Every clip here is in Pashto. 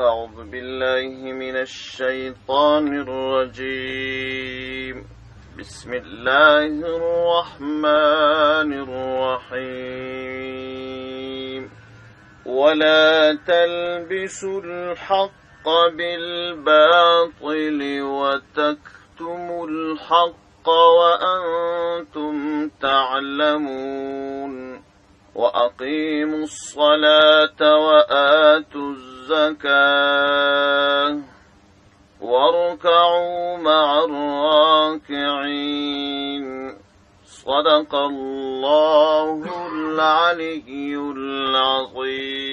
أعوذ بالله من الشيطان الرجيم بسم الله الرحمن الرحيم ولا تلبسوا الحق بالباطل وتكتموا الحق وأنتم تعلمون وأقيموا الصلاة وآتوا الزكاة واركعوا مع الراكعين صدق الله العلي العظيم.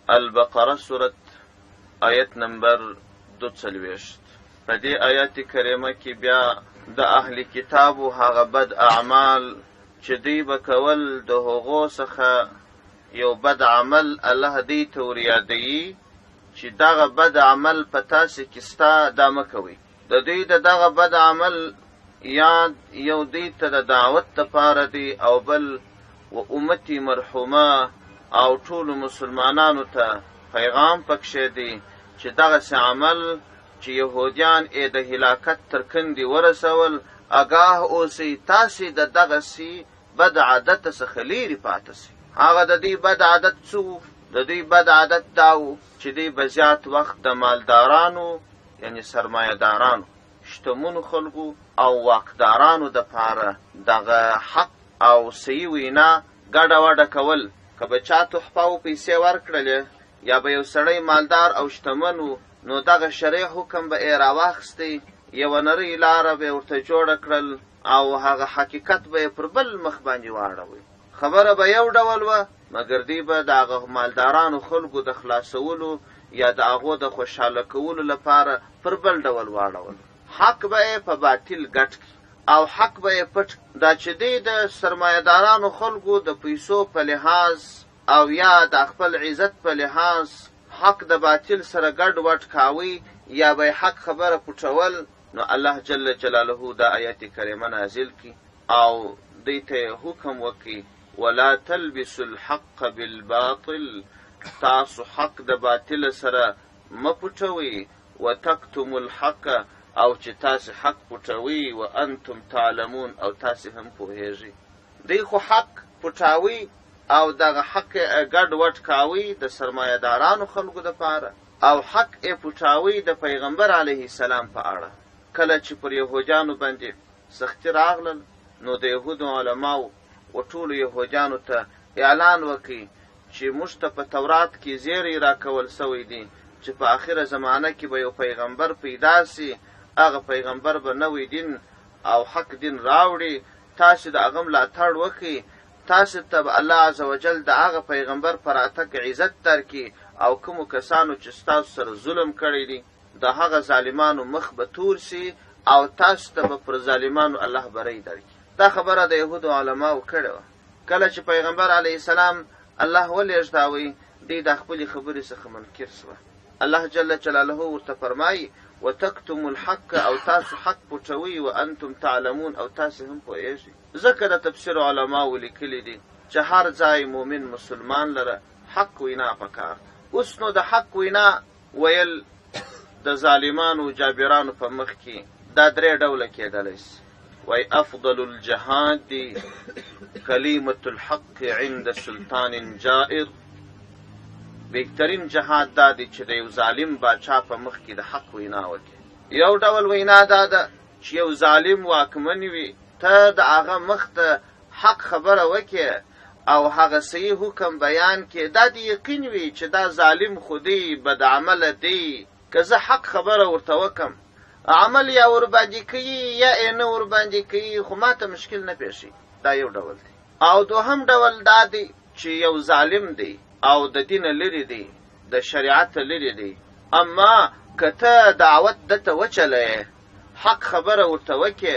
البقرة سورة آیت نمبر 42. په دې آیت کریمه کې بیا د اهل کتابو هغه بد اعمال چې دوی به کول د هغو څخه یو بد عمل الله دې ته وریادوي چې دغه بد عمل په تاسې کې ستا دا مه کوئ. د دوی د دغه بد عمل یاد یو دوی ته د دعوت دپاره دی او بل و امتي مرحومه او ټولو مسلمانانو ته پیغام پکښې دی چې دغسې عمل چې یهودیان یې د هلاکت تر کندې ورسول، آګاه اوسئ تاسې د دغسې بد عادت څخه لیرې پاته سئ. هغه د دوی بد عادت څه و؟ د دوی بد عادت دا و چې دوی به زیات وخت د مالدارانو یعنې سرمایهدارانو، شتمنو خلکو او واکدارانو دپاره دغه حق او صحیح وینا ګډه وډه کول. که به چا تحفه و پیسې ورکړلې یا به یو سړی مالدار او شتمن و، نو دغه شرعي حکم به یې راواخیستی، یوه نرۍ لاره به یې ورته جوړه کړل او هغه حقیقت به یې پر بل مخ باندې واړوئ. خبره به یو ډول وه، مګر دوی به د هغه مالدارانو خلکو د خلاصولو یا د هغو د خوشحاله کولو لپاره پر بل ډول واړول. حق به یې په باطل ګټ کړي او حق به یې پټ. دا چې دوی د سرمایهدارانو خلکو د پیسو په لحاظ او یا د خپل عزت په لحاظ حق د باطل سره ګډ وډ کاوی یا به حق خبره پټول، نو الله جل جلاله دا آیت کریمه نازل کی او دوی ته حکم وکړي ولا تلبسوا الحق بالباطل، تاسو حق د باطل سره مه پټوئ، وتکتموا الحق او چې تاسې حق پټوئ وانتم تعلمون او تاسې هم پوهیږئ. دوی خو حق پټاوي او دغه حق ګډ وډ کاوي د سرمایهدارانو خلکو دپاره او حق یې پټاوي د پیغمبر علیه السلام په اړه. کله چې پر یهودیانو باندې سختي راغلل، نو د یهودو علماو و ټولو یهودیانو ته اعلان وکړي چې موږ ته په تورات کې زیری راکول سوی دی چې په آخره زمانه کې به یو پیغمبر پیدا سي، هغه پیغمبر به نوی دین او حق دین راوړي، تاسې د هغه ملاتړ وکړئ، تاسې ته به الله عز وجل د هغه پیغمبر په راتګ عزت درکړي او کومو کسانو چې ستاسو سره ظلم کړی دی د هغه ظالمانو مخ به تور سي او تاسو ته به پر ظالمانو الله بری درکړي. دا خبره د یهودو علماو کړې وه. کله چې پیغمبر علیه السلام الله ولېږداوی، دوی د خپلې خبرې څخه منکر سوه. الله جل جلاله ورته فرمایي وتکتموا الحق او تاسو حق پټوئ وانتم تعلمون او تاسې هم پوهیږئ. ځکه د تفسیر علماو لیکلي دي چې هر ځای مومن مسلمان لره حق وینا پکار. اوس نو د حق وینا ویل د ظالمانو جابرانو په مخ کې دا درې ډوله کېدلی سي. وای افضل الجهاد کلمة الحق عند سلطان جائر، بهترین جهاد دا دی چې د یو ظالم باچا په مخ کې د حق وینا وکړي. یو ډول وینا دا ده چې یو ظالم واکمن وي، ته د هغه مخ ته حق خبره وکړې او هغه صحیح حکم بیان کې، دا د یقین وي چې دا ظالم خو دی بد عمله دی، که زه حق خبره ورته وکم عمل یا ورباندې کوي یا یې نه ورباندې کوي، خو ما ته مشکل نه پیښي. دا یو ډول دی. او دوهم ډول دا دی چې یو ظالم دی او د دین لري دی، د شریعت لري دی، اما که ته دعوت دته وچلې، حق خبره ورته وکې،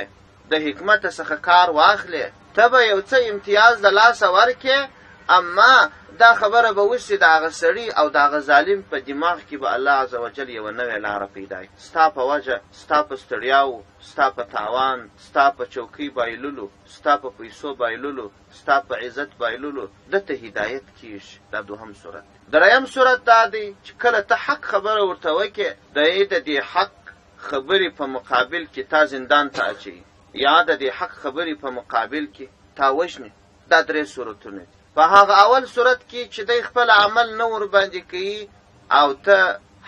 د حکمت څخه کار واخلې، ته به یو څه امتیاز د لاسه ورکې اما دا خبره به وشي د هغه سړي او د هغه ظالم په دماغ کې به الله عز وجل یوه نوې لاره پیدا کړي. ستا په وجه، ستا په ستړیاو، ستا په تاوان، ستا په چوکۍ بایللو، ستا په پیسو بایللو، ستا په عزت بایللو دته هدایت کیږي. دا دوهم صورت. دریم صورت دا دی چې کله ته حق خبره ورته وکړې، د دې حق خبرې په مقابل کې تا زندان ته اچوي یا د دې حق خبرې په مقابل کې تا وژني. دا درې صورتونه دي. په هغه اول صورت کې چې دی خپل عمل نه ور باندې کوي او ته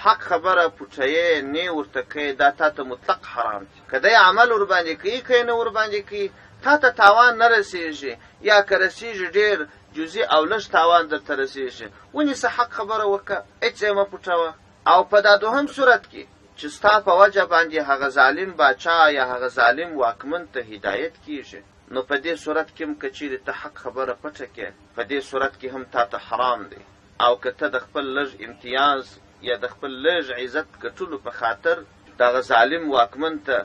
حق خبره پټوې نه ورته کوي، دا تا ته مطلق حرام دي. که دی عمل ور باندې کوي که نه ور باندې کوي، تا ته تاوان نه رسېږي یا که رسېږي ډېر جزئي او لږ تاوان درته رسېږي، ونیسه حق خبره وکړه، هېڅ یې مه پټوه. او په دا دوهم صورت کې چې ستا په وجه باندې هغه ظالم باچا یا هغه ظالم واکمن ته هدایت کیږي، نو په دې صورت کې هم که چیرې ته حق خبره پټه کې، په دې صورت کې هم تا ته حرام دی. او که ته د خپل لږ امتیاز یا د خپل لږ عزت ګټلو په خاطر دغه ظالم واکمن ته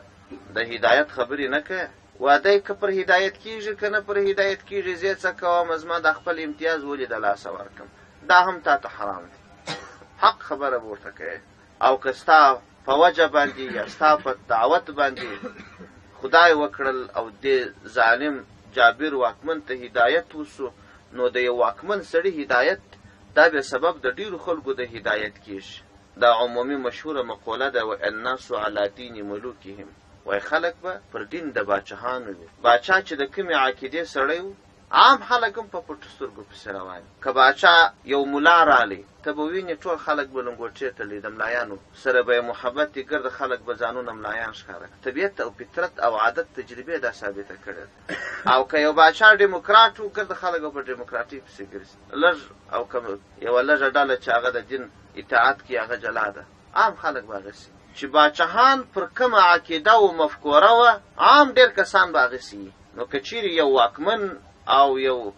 د هدایت خبرې نه کوې، واده که پر هدایت کیږي که نه پر هدایت کیږي، زه څه کوم، زما د خپل امتیاز ولې د لاسه ورکړم، دا هم تا ته حرام دی. حق خبره به ورته کوې. او که ستا په وجه باندې یا ستا په دعوت باندې خدای وکړل او دې ظالم جابر واکمن ته هدایت وسو، نو د یو واکمن سړي هدایت دا به سبب د ډیرو خلکو د هدایت کیږي. دا عمومي مشهوره مقوله ده، والناس علی دین ملوکهم، وای خلک به پر دین د باچاهانو وي. باچا چې د کومې عقیدې سړی و، عام خلک هم په پټو سترګو پسې روان. که باچا یو ملا رالی، ته به وینې ټول خلک به لنګوټې تړلي، د ملایانو سره به یې محبت یې ګرد خلک به ځانونه ملایان ښکاره. طبیعت او فطرت او عادت تجربې دا ثابته کړې ده. او که یو باچا ډیموکراټ و، ګرد خلک به په ډیموکراتۍ پسې ګرځي. لږ او که یوه لږه ډله چې هغه د دین اطاعت کړي، هغه جلا ده. عام خلک به هغسې چې باچاهان پر کومه عقیده و مفکوره وه، عام ډېر کسان به هغسې. نو که چیرې یو واکمن او یو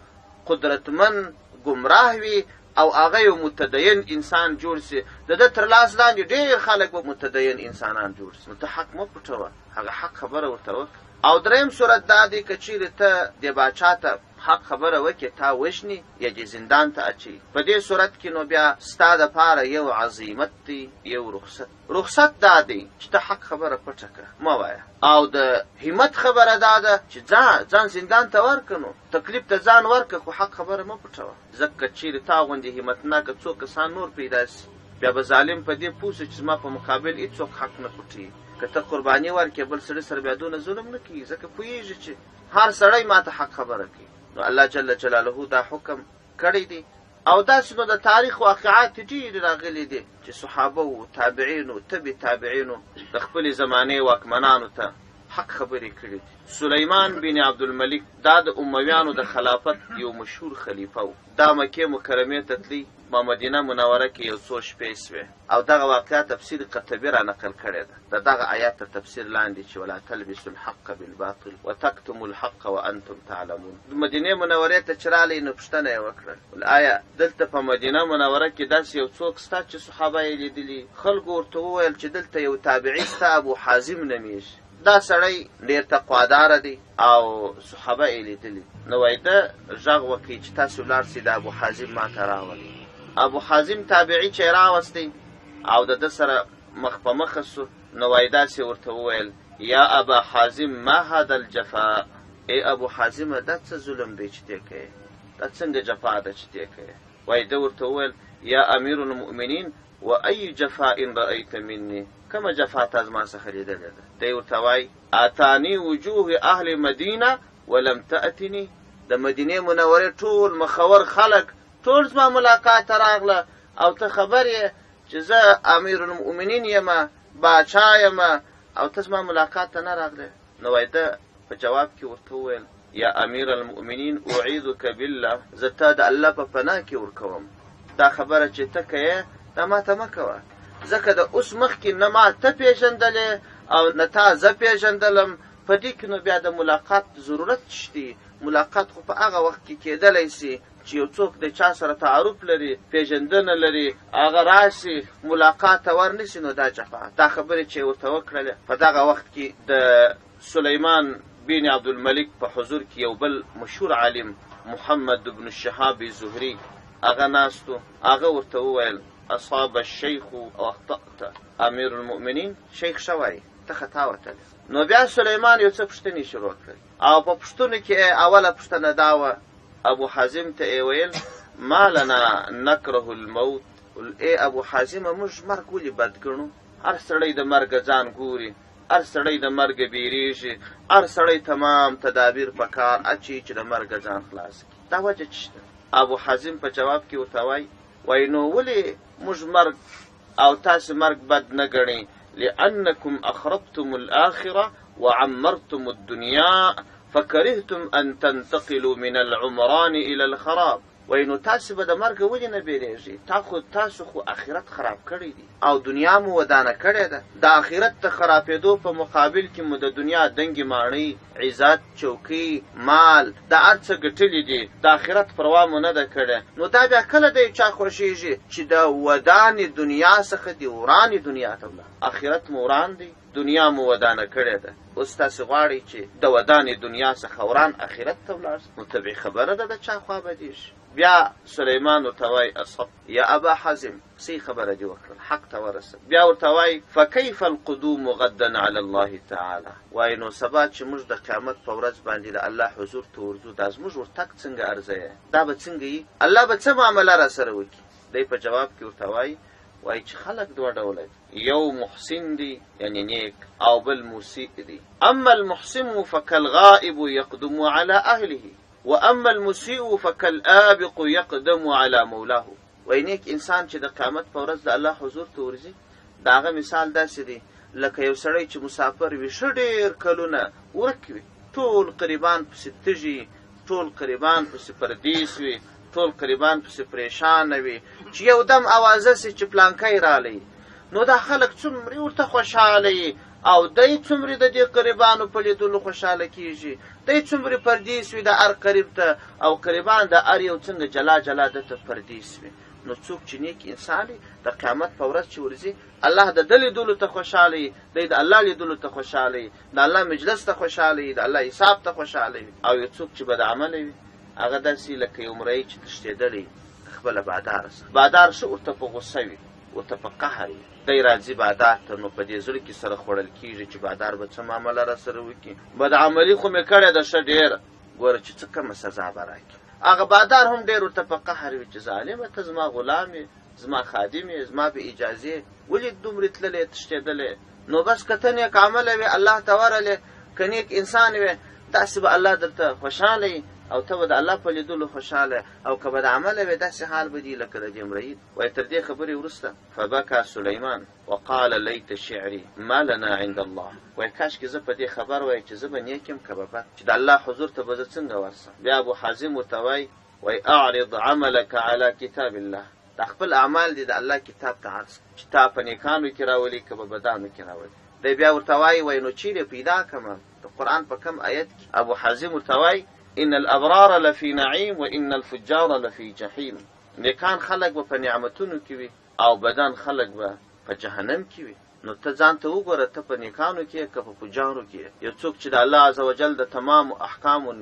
قدرتمن گمراه وي او هغه یو متدین انسان جوړ سي، د ده تر لاس لاندې ډېر خلک به متدین انسانان جوړ سي. نو ته حق مه پټوه، هغه حق خبره ورته وکړه. او دریم صورت دا دی که چیرې ته د باچا ته حق خبره وکړې، تا وژني یا دې زندان ته اچوي، په دې صورت کې نو بیا ستا دپاره یو عظیمت دی، یو رخصت دا دی چې ته حق خبره پټه کړه، مه وایه. او د همت خبره دا ده چې ځان زندان ته ورکړه، نو تکلیف ته ځان ورکړه، خو حق خبره مه پټوه. ځکه چیرې تا غوندې همتناکه څو کسان نور پیدا سي، بیا به ظالم په دې پوه سي چې زما په مقابل هېڅوک حق نه پټوي. که ته قرباني ورکړې بل سړي سره بیا دونه ظلم نه کوي، ځکه پوهېږي چې هر سړی ما ته حق خبره کوي. نو الله جل جلاله دا حکم کړی دی. او داسې نو د تاریخ واقعات ډېرې راغلي دي چې صحابه و تابعینو تبع تابعینو د خپلې زمانې واکمنانو ته حق خبرې کړي دي. سلیمان بن عبدالملک دا د امویانو د خلافت یو مشهور خلیفه و. دا مکې مکرمې ته تلي، په مدینه منوره کې یو څو شپې سوې، او دغه واقعه تفسیر قرطبي را نقل کړې ده د دغه آیات تر تفسیر لاندې چې ولا تلبسوا الحق بالباطل وتکتموا الحق وانتم تعلمون. د مدینې منورې ته چې رالی، نو پوښتنه یې وکړه، آیا دلته په مدینه منوره کې داسې یو څوک سته چې صحابه یې لیدلي؟ خلکو ورته وویل چې دلته یو تابعي سته، ابو حازم نومیږي، دا سړی ډېر تقواداره دی او صحابه یې لیدلي. نو وایي ده غږ وکړي چې تاسو ولاړ سئ، د ابو حازم ما ته راولئ. ابو حازم تابعي چې راوستی او د ده سره مخ په مخه سو، نو وایي داسې ورته وویل، یا ابا حازم ما هذا الجفا، ای ابو حازمه دا څه ظلم دی چې دی کوې، دا څنګه جفا ده چې دی کوې؟ وایي ده ورته وویل، یا امیر المؤمنین و ای جفاء رأیت مني، کومه جفا تا زما څخه لیدلې ده؟ دی ورته وایي، اتانی وجوه اهل مدینه ولم تأتني، د مدینې منورې ټول مخور خلک ټول زما ملاقات ته راغله، او ته خبر یې چې زه امیر المؤمنین یم، باچا یم، او ته زما ملاقات ته نه راغلې. نو وایي ده په جواب کې ورته وویل، یا امیر المؤمنین اعیذک بالله، زه ته د الله په پناه کې ورکوم، دا خبره چې ته کوې دا ما ته مه کوه، ځکه د اوس مخکې نه ما ته پېژندلې او نه تا زه پېژندلم، په دې کې نو بیا د ملاقات ضرورت شته. ملاقات خو په هغه وخت کې کېدلی سي چې یو څوک د چا سره تعارف لري، پېژندنه لري، هغه راشي ملاقات ته ورنسي، نو دا جفا. دا خبرې چې ورته وکړلې، په دغه وخت کې د سلیمان بن عبدالملک په حضور کې یو بل مشهور عالم محمد بن شهاب زهري هغه ناستو، هغه ورته وویل اصاب الشیخ او اخطأت امیر المؤمنین، شیخ شوی ته خطا وتلې. نو بیا سلیمان یو څه پوښتنې شروع کړې او په پوښتنو کې اوله پوښتنه دا وه، ابو حازم ته یې ویل ما لنا نکره الموت، ای ابو حازم موږ مرګ ولې بد ګڼو؟ هر سړی د مرګ ځان ګوري، هر سړی د مرګ بیریږي، هر سړی تمام تدابیر په کار اچي چې د مرګ ځان خلاص کړي. دا وجه څه ده؟ ابو حازم په جواب کې ورته وایي نو ولې موږ مرګ او تاسې مرګ بد نه ګڼئ؟ لأنکم اخربتم الآخرة وعمرتم الدنيا فكرهتم ان تنتقلوا من العمران الى الخراب. وای نو تاسو به د مرګ ولې نه بیریږئ؟ تاسو خو آخرت خراب کړی دی او دنیا مو ودانه کړې ده. د آخرت د خرابېدو په مقابل کې مو د دنیا دنګې ماڼۍ، عزت، چوکۍ، مال، د هر څه ګټلي دي، د آخرت پروا مو نه ده کړې. نو دا بیا کله دی چا خوښېږي چې د ودانې دنیا څخه د ورانې دنیا ته ولاړ؟ آخرت مو وران دی، دنیا مو ودانه کړې ده. اوس تاسې غواړئ چې د ودانې دنیا څخه وران آخرت ته ولاړ؟ نو طبیعي خبره ده د چا خوا بدېږي. بیا سلیمان ورته وایي اصب یا ابا حازم، صحیح خبره دې وکړه، حق ته ورسه. بیا ورته وایي فکیف القدوم غدا علی الله تعالی، وایي نو سبا چې موږ د قیامت په ورځ باندې د الله حضور ته ورځو، دا زموږ ورتګ څنګه ارزیه؟ دا به څنګه وي؟ الله به څه معامله را سره وکړي؟ دی په جواب کې ورته وایي چې خلک دوه ډوله دي، یو محسن دی یعنی نیک او بل مسیء دی. اما المحسن فکالغائب یقدم علی اهله واما المسيء فكالآبق يقدم على مولاه. وای نیک انسان چې د قیامت په ورځ د الله حضور ته ورځي، د هغه مثال داسې دی لکه یو سړی چې مسافر وي، ښه ډېر کلونه ورک وي، ټول قریبان پسې تږي، ټول قریبان پسې پردیس وي، ټول قریبان پسې پریشانه وي، چې یو دم اوازه سي چې پلانکی رالی، نو دا خلک څومره ورته خوشحاله او دی څومره د دې قریبانو په لیدلو خوشحاله کیږي، دی څومره پردیس وي د هر قریب ته، او قریبان د هر یو څنګه جلا جلا دته پردیس وي. نو څوک چې نیک انسان د قیامت په ورځ چې ورځي، الله د ده لیدلو ته خوشحاله وي، دی د الله لیدلو ته خوشحاله وي، د الله مجلس ته خوشحاله وي، د الله حساب ته خوشحاله وي. او یو څوک چې بدعمله وي، هغه داسې لکه یو مرۍ چې تښتېدلی خپله بادار سره، بادار ښه ورته په غوسه وي، ورته په قهر وي، دی راځي بادار ته، نو په دې زړه کې سره خوړل کېږي چې بادار به څه معامله را سره وکړي. بدعملي خو مې کړې ده ښه ډېره، ګوره چې څه کمه سزا به راکړي. هغه بادار هم ډېر ورته په قهر وي چې ظالمه ته زما غلام یې، زما خادم یې، زما به اجازې ولې دومرې تللی تښتېدلی؟ نو بس که ته نیک عمله وې الله ته ورلې، که نیک انسان وې داسې به الله درته خوشحاله وي او ته به د الله په لیدلو خوشحاله، او که بد عمله وې داسې حال به دي لکه د دې مرید. وایي تر دې خبرې وروسته فبکا سلیمان وقال لیت شعري ما لنا عند الله، وایي کاشکې زه په دې خبر وایي چې زه به نیک یم که به بد، چې د الله حضور ته به زه څنګه ورسم. بیا ابو حازم ورته وایي اعرض عملک علی کتاب الله، دا خپل اعمال دي د الله کتاب ته عرض، چې تا په نیکانو کې راولي که په بدانو کې راولي. دی بیا ورته وایي نو چیرې پیدا کړمه؟ د قرآن په کم آیت کې؟ ابو حازم ورته وایي ان الابرار لفی نعیم و ان الفجار لفی جحیم، نیکان خلق به په نعمتونو کې وي او بدان خلق به په جهنم کې وي. نو ته ځان ته وګوره، ته په نیکانو کې که په فجارو کې؟ یو څوک چې د الله عزوجل د تمامو احکامو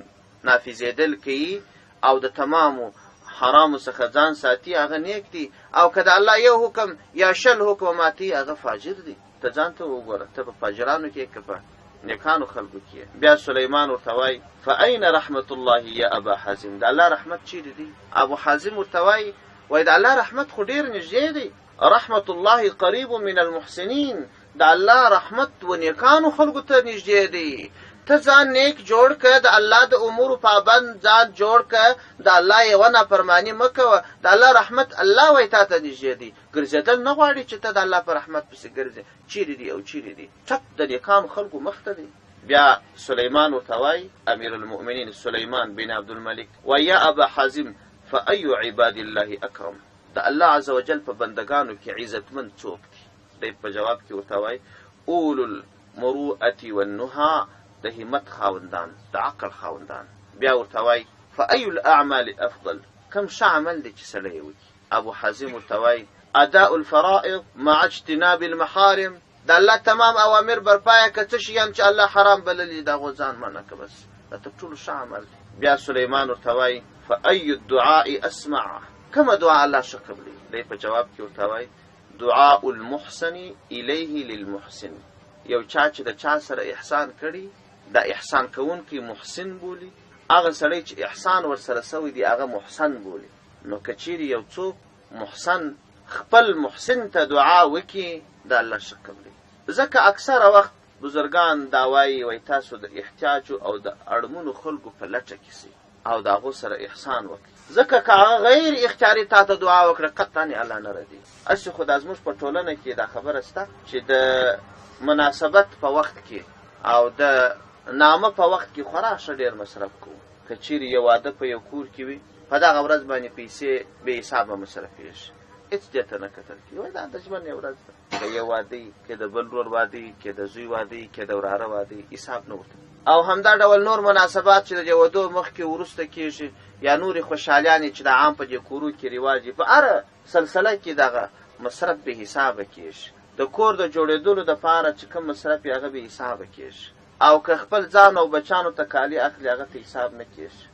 نافذېدل کوي او د تمامو حرامو څخه ځان ساتي، هغه نیک دی، او که د الله یو حکم یا شل حکم ماتي، هغه فاجر دی. ته ځان ته وګوره، ته په فاجرانو کې که په نیکانو خلقو کې؟ بیا سلیمان ورته وایي فاین رحمت الله یا ابا حازم، د الله رحمت چیرې دی؟ ابو حازم ورته وایي د الله رحمت خو ډېر نږدې دی، رحمت الله قریب من المحسنین، د الله رحمت و نیکانو خلقو ته نږدې دی. ته ځان نیک جوړ که، د الله د امورو پابند ځان جوړ که، د الله یوه نافرماني مه کوه، د الله رحمت الله وایي تا ته نږدې دی. ګرځېدل نه غواړي چې ته د الله په رحمت پسې ګرځې، چیرې دی او چیرې دی؟ ټپ د نیکانو خلقو مخ ته دی. بیا سلیمان ورته وایي امیر المؤمنین سلیمان بن عبدالملک وایي یا ابا حازم فأی عباد الله اکرم، د الله عز وجل په بندگانو کې عزتمند څوک دی؟ دی په جواب کې ورته وایي اولو المروءة والنهى، د همت خاوندان، د عقل خاوندان. بیا ورته وایي فأی الاعمال افضل، کم ښه عمل دی چې سړی یې وکړي؟ ابو حازم ورته وایي اداء الفرائض مع اجتناب المحارم، د الله تمام اوامر برپایه که څه شیان چې الله حرام بللي د هغو ځان منع که، بس دا تر ټولو ښه عمل دی. بیا سلیمان ورته وایي فأي الدعاء اسمع، کومه دعا الله ښه قبلوي؟ دی په جواب کې ورته وایي دعاء المحسن الیه للمحسن، یو چا چې د چا سره احسان کړي دا احسان کوونکی محسن بولي، هغه سړی چې احسان ورسره سوی دی هغه محسن بولي. نو که چیرې یو څوک محسن خپل محسن ته دعا وکړي دا الله ښه قبلوي. ځکه اکثره وخت بزرګان دا وایي تاسو د احتیاجو او د اړمنو خلکو په لټه کې سئ او د هغو سره احسان وکړي، ځکه که هغه غیر اختیاري تا ته دعا وکړه قطعا الله نه ردي. هسې خو دا زموږ په ټولنه کې دا خبره شته چې د مناسبت په وخت کې او د نامه په وخت کې خورا ښه ډېر مصرف کوو. که چیرې یو واده په یو کور کې وي په دغه ورځ باندې پیسې بې حسابه مصرفېږي، هېڅ دې ته نه کتل کېږي دا د ژوند یو ورځ ده، که یو واده وي که د بل ورور واده وي که د زوی واده وي که د وراره واده وي حساب نه ورته. او همدا ډول نور مناسبات چې د دې ودو مخکې وروسته کېږي یا نورې خوشحالیانې چې د عام په دې کورو کې رواج وي په هره سلسله کې دغه مصرف بې حسابه کېږي. د کور د جوړېدلو دپاره چې کوم مصرف یې هغه بې حسابه کېږي، او که خپل ځان او بچانو ته کالي اخلي هغه ته حساب نه کېږي،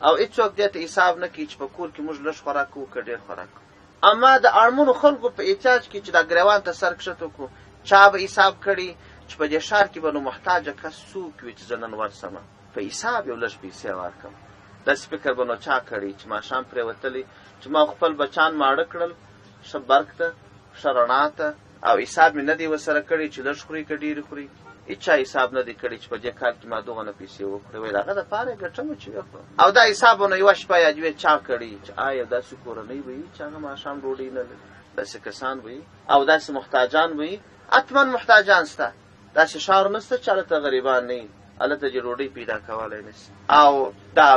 او هېڅوک دې ته حساب نه کوي چې په کور کې موږ لږ خوراک کوو که ډېر خوراک کوو. اما د اړمنو خلکو په احتیاج کې چې دا ګریوان ته سر کښته کړو چا به حساب کړي چې په دې ښار کې به نو محتاجه کس څوک وي چې زه نن ورسمه په حساب یو لږ پیسې ورکړم. داسې فکر به نو چا کړی چې ماښام پرېوتلی چې ما خپل بچان ماړه کړل ښه برق ته ښه رڼا ته او حساب مې نه دی ورسره کړی چې لږ خوري که ډېرې خوري، هېچا حساب نه دی کړی چې په دې کال کې ما دوغنه پیسې وکړې ویل هغه دپاره یې ګټمه چې وکړم. او دا حساب به نو یوه شپه یا دوې چا کړي چې آیا داسې کورنۍ به وي چې هغه ماښام ډوډۍ نه لري، داسې کسان به وي او داسې محتاجان به وي. حتما محتاجان شته، داسې ښار نشته چې هلته غریبان نه وي، هلته چې ډوډۍ پیدا کولی نه شي. او دا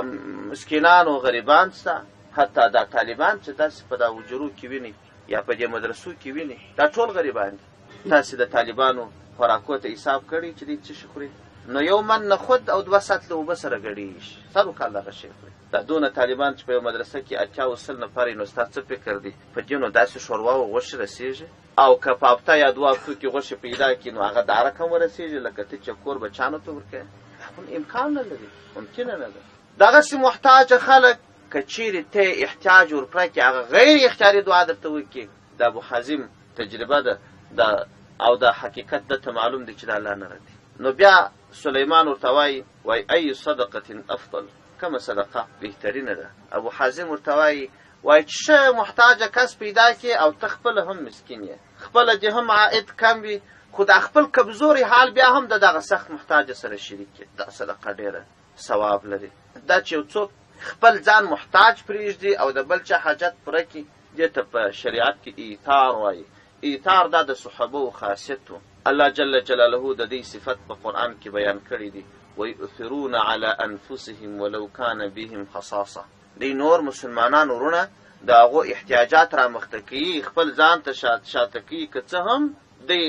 مسکینان او غریبان شته، حتی دا طالبان چې تاسې په دا حجرو کې وینئ یا په دې مدرسو کې وینئ دا ټول غریبان دي. تاسې د طالبانو خوراکو ته حساب کړی چې دوی څه شي خوري؟ نو یو من نخود او 2 سطله اوبه سره ګډېږي، سر وکال دغه شی خوري. دا دونه طالبان چې په یو مدرسه کې 80 نفر یې، نو ستا څه فکر دی په دې نو داسې شوروا او غوښې رسېږي؟ او که په هفته یا 2 هفتو کې غوښې پیدا کړي نو هغه دا رقم ورسېږي لکه ته چې کور بچانو ته ورکوې؟ امکان نه لري، ممکنه نه ده. دغسې محتاجه خلک که چیرې ته احتیاج ورپوره کړې هغه غیر اختیاري دعا درته وکړي، د ابوحازم تجربه ده او دا حقیقت دته معلوم دی چې دا الله نه ردي. نو بیا سلیمان ورته وایي ای صدقة افضل، کومه صدقه بهترینه ده؟ ابو حازم ورته وایي چې ښه محتاجه کس پیدا کړي او ته خپله هم مسکین یې، خپله دې هم عاید کم وي خو دا خپل کمزوري حال بیا هم د دغه سخت محتاجه سره شریک کړي، دا صدقه ډېره ثواب لري. دا چې یو څوک خپل ځان محتاج پرېږدي او د بل چا حاجت پوره کړي دې ته په شریعت کې ایثار وایي. ایثار دا د صحابو خاصیت و. الله جل جلاله د دې صفت په قرآن کې بیان کړی دی وَيُؤْثِرُونَ عَلَىٰ أَنفُسِهِمْ وَلَوْ كَانَ بِهِمْ خَصَاصَةٌ. دی نور مسلمانان ورونه د هغو احتیاجات رامخته کوي، خپل ځان ته شاته کوي که څه هم دی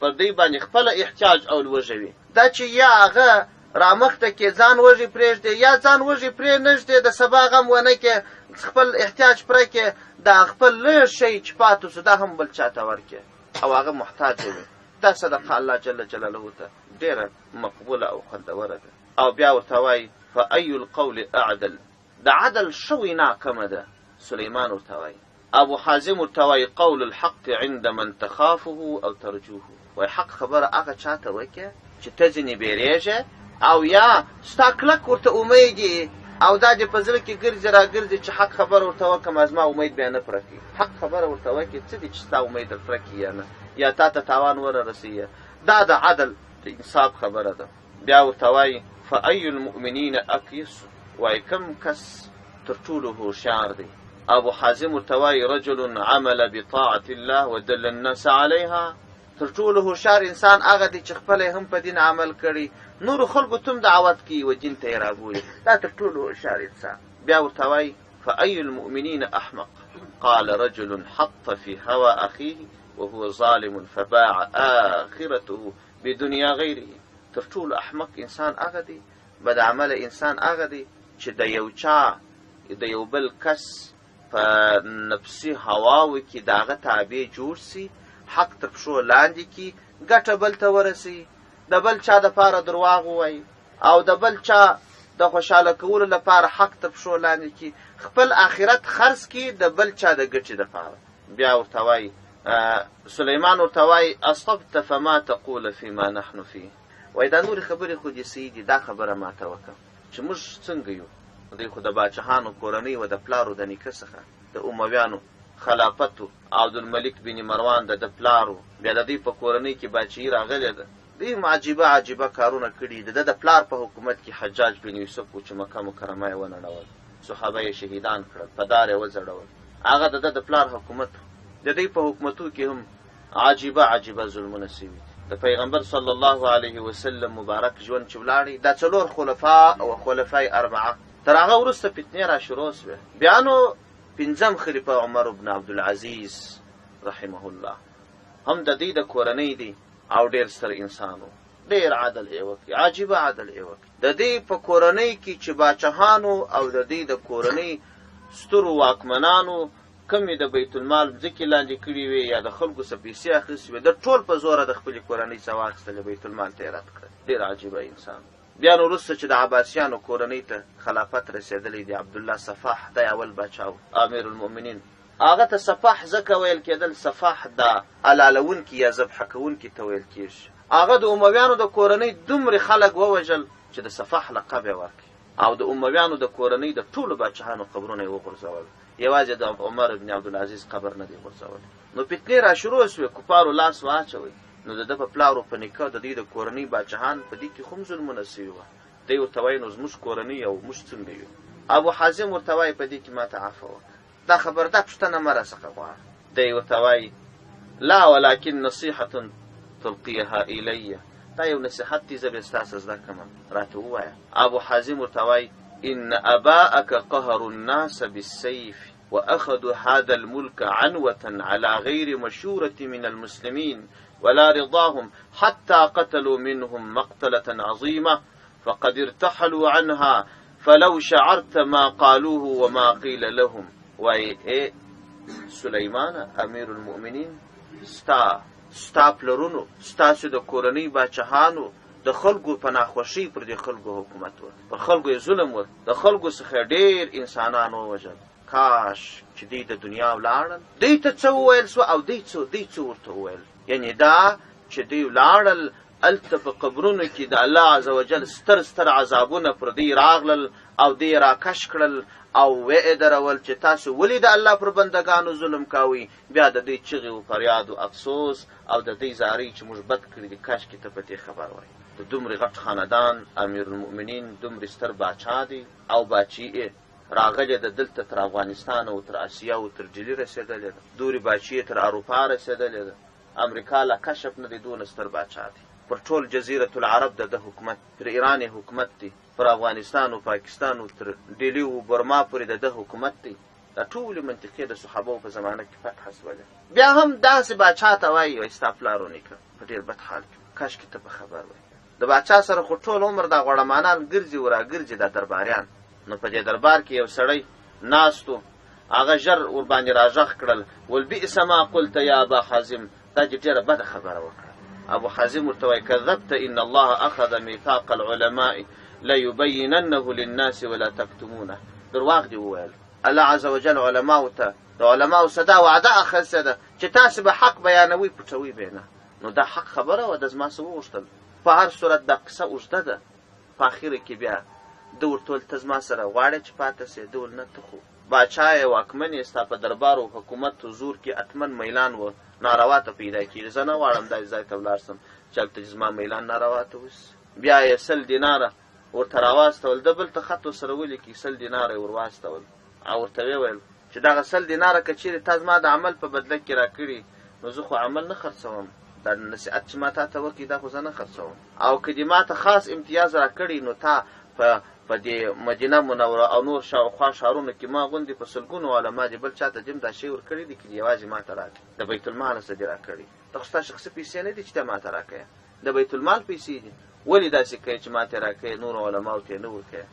پر دی باندې خپل احتیاج او لوږوي. دا چې یا هغه رامخته کې ځان وږي پرېږدي یا ځان وږي پرې نږدې د سبا غم ونه کې خپل احتیاج پوره کې دا خپل لږ شی چې پاتې سو دا هم بل چاته ورکړي او هغه محتاج وي. دا صدقه الله جل جلاله ته ډېره مقبوله او خوندوره ده. او بیا ورته وایي فأي القول أعدل، د عدل ښه وینا کومه ده؟ سلیمان ورته وایي. ابو حازم ورته وایي قول الحق عند من تخافه او ترجوه، وایي حق خبره هغه چاته وکړه چې ته ځینې بیریږې او یا ستا کلک ورته امیدې او دا دې په زړه کې ګرځي راګرځي چې حق خبره ورته وکړم از ما امید بیا نه پوره کوي. حق خبره ورته وکړي څه دي چې ستا امید در پوره کړي یا نه، یا تا ته تاوان ونه رسوي. دا د عدل د انصاف خبره ده. بیا ورته وایي فأي المؤمنین اکیس، وایي کوم کس تر ټولو هوښیار دی؟ ابو حازم ورته وایي رجل عمل بطاعة الله ودل الناس علیها، تر ټولو هوښیار انسان هغه دی چې خپله هم په دین عمل کړي نورو خلکو ته هم دعوت کوي و دین ته یې رابولي، دا تر ټولو هوښیار انسان. بیا ورته وایي فأي المؤمنین احمق، قال رجل حط في هوى أخيه وهو ظالم فباع آخرته بدنيا غيره. تر ټولو احمق انسان هغه دی، بد عمل انسان هغه دی چې د یو چا د یو بل کس په نفسي هواو کې د هغه تابع جوړ سي، حق تر پښو لاندې کي، ګټه بل ته ورسي، د بل چا دپاره درواغ ووایي او د بل چا د خوشحاله کولو لپاره حق ته پښو لاندې کړي، خپل آخرت خرڅ کړي د بل چا د ګټې دپاره. بیا ورته وایي سلیمان ورته وایي اصبت فما تقول فيما نحن فيه، وایي دا نورې خبرې خو دې صحیح دي، دا خبره ماته وکړه چې موږ څنګه یو. دوی خو د باچهانو کورنۍ و، د پلارو د نیکه څخه د امویانو خلافت و، عبدالملک بن مروان د پلارو، بیا د دوی په کورنۍ کې باچهي راغلې ده. دوی عجیبه کارونه کړي. د پلار په حکومت کې حجاج بن یوسف و چې مکه مکرمه یې ونړول، صحابه یې شهیدان کړل، په دار یې وځړول. هغه د پلار حکومت. د دوی په حکومتو کې هم عجیبه ظلمونه سوي. د پیغمبر صلی الله علیه وسلم مبارک ژوند چې ولاړی، دا 4 خلفا او خلفای اربعه، تر هغه وروسته فتنې را شروع سوې. بیا نو 5م خلیفه عمر بن عبدالعزیز رحمه الله هم د دې د کورنۍ دی او ډېر ستر انسانو، ډېر عدل یې وکړي، عجیبه عدل یې وکړي. د دې په کورنۍ کې چې باچهانو او د دې د کورنۍ سترو واکمنانو کمې د بیت المال ځکې لاندې کړي وي یا د خلکو څه پیسې اخیستې وي، د ټول په زوره د خپلې کورنۍ څه واخیستلې، بیت المال ته یې رد کړل. ډېر عجیبه انسان. بیا نو وروسته چې د عباسیانو کورنۍ ته خلافت رسېدلی دی، عبدالله صفاح دی اول باچا و، امیر المؤمنین. هغه ته صفاح ځکه ویل کېدل، صفاح د حلالونکي یا ذبحه کوونکي ته ویل کېږي. هغه د امویانو د کورنۍ دومره خلک ووژل چې د صفاح لقب یې ورکړي، او د امویانو د کورنۍ د ټولو باچهانو قبرونه یې وغورځول، یوازې د عمر بن عبدالعزیز قبر نه دی غورځول. نو فتنې را شروع سوې، کفارو لاس واچوئ. نو د ده په پلارو په نیکه د دوی د کورنۍ باچهان په دې کې خو هم ظلمونه سوي وه. دی ورته وایي نو زموږ کورنۍ او موږ څنګه یو. ابو حازم ورته وایي په دې کې ماته عفو وکړه، دا خبر دا پوښتنه مه راڅخه غواړه. دی ورته وایي لا ولکن نصیحة تلقیها الی، دا یو نصیحت دی، زه به ستاسو زده کړم، راته ووایه. ابو حازم ورته وایي ان اباءک قهروا الناس بالسيف واخذوا هذا الملك عنوة على غير مشورة من المسلمين ولا رضاهم حتى قتلوا منهم مقتلة عظيمة فقد ارتحلوا عنها فلو شعرت ما قالوه وما قيل لهم. وای سلیمان امیر المؤمنین، ستا پلرونو، ستاسو د کورنۍ باچهانو د خلکو په ناخوښۍ پر دې خلکو حکومت و، پر خلکو یې ظلم و، د خلکو څخه ډېر انسانان ووژل. کاش چې دوی د دنیا ولاړل. دوی ته څه وویل سوه او دوی څه ورته وویل؟ یعنې دا چې دوی ولاړل، هلته په قبرونو کې د الله عز وجل ستر عذابونه پر دوی راغلل او دوی راکش کړل او ویې درول چې تاسو ولې د الله پر بندګانو ظلم کوئ. بیا د دوی چغې و فریاد و افسوس او د دوی زارۍ چې موږ بد کړي دي، کاشکې ته په دې خبر وای. د دومرې غټ خاندان امیر المؤمنین، دومرې ستر باچا دی او باچي راغلې ده دلته تر افغانستان او تر اسیا او تر جلي رسېدلې ده، دورې باچي تر اروپا رسېدلې ده. امریکا لا کشف نه دی، دونه ستر باچا دی. پر ټول جزیرة العرب د حکومت، پر ایران حکومت دی، پر افغانستان او پاکستان او تر ډیلی او برما پورې د حکومت دی. دا ټولې منطقې د صحابو په زمانه کې فتح شولې. بیا هم داسې باچا ته وایي ستا پلار ونیکه په ډېر بد حال کې، کاشکې ته په خبر وای. د باچا سره خو ټول عمر دا غوړمانان ګرځي و راګرځي دا درباریان. نو په دې دربار کې یو سړی ناست و، هغه ژر ورباندې راږغ کړل ول بئس ما قلت یا ابا حازم، دا چې ډېره بده خبره وکړه. ابو حازم ورته وایي کذبت ان الله اخذ میثاق العلماء لیبیننه للناس ولا تکتمونه. درواغ دی وویل. الله عز وجل علماو ته د علماو څخه دا وعده اخیستې ده چې تاسې به حق بیانوئ، پټوئ به نه. نو دا حق خبره وه، د زما څه وغوښتل. په هر صورت دا قصه اوږده ده. په اخره کې بیا ده ورته ویل ته زما سره غواړې چې پاته سې؟ ده ویل نه، ته خو باچا یې، واکمن یې، ستا په دربار او حکومت حضور کې اتمن میلان و ناروا ته پیدا کېږي. زه نه غواړم داسې ځای ته ولاړ سم چې هلته چې زما میلان ناروا ته وسي. بیا یې 100 دیناره ورته راواستول، ده بل ته خط ورسره ولیکي، 100 دیناره یې ور واستول او ورته ویې ویل چې دغه 100 دیناره که چېرې تا زما د عمل په بدله کې راکړي نو زه خو عمل نه خرڅوم، دا نصیحت چې ما تا ته وکړي دا خو زه نه خرڅوم، او که دې ما ته خاص امتیاز راکړي نو تا په دې مدینه منوره او نور شاوخوا ښارونو کې ما غوندې په سلګونو علما دي بل چا ته دې هم دا شی ورکړی دي چې یوازې ما ته راکړي، د بیت المال څه دې راکړي؟ دا خو ستا شخصي پیسې نه دي چې ته ما ته راکړې، د بیت المال پیسې دي. ولې داسې کوې چې ما ته راکړې، نورو علماو ته یې نه ورکوې؟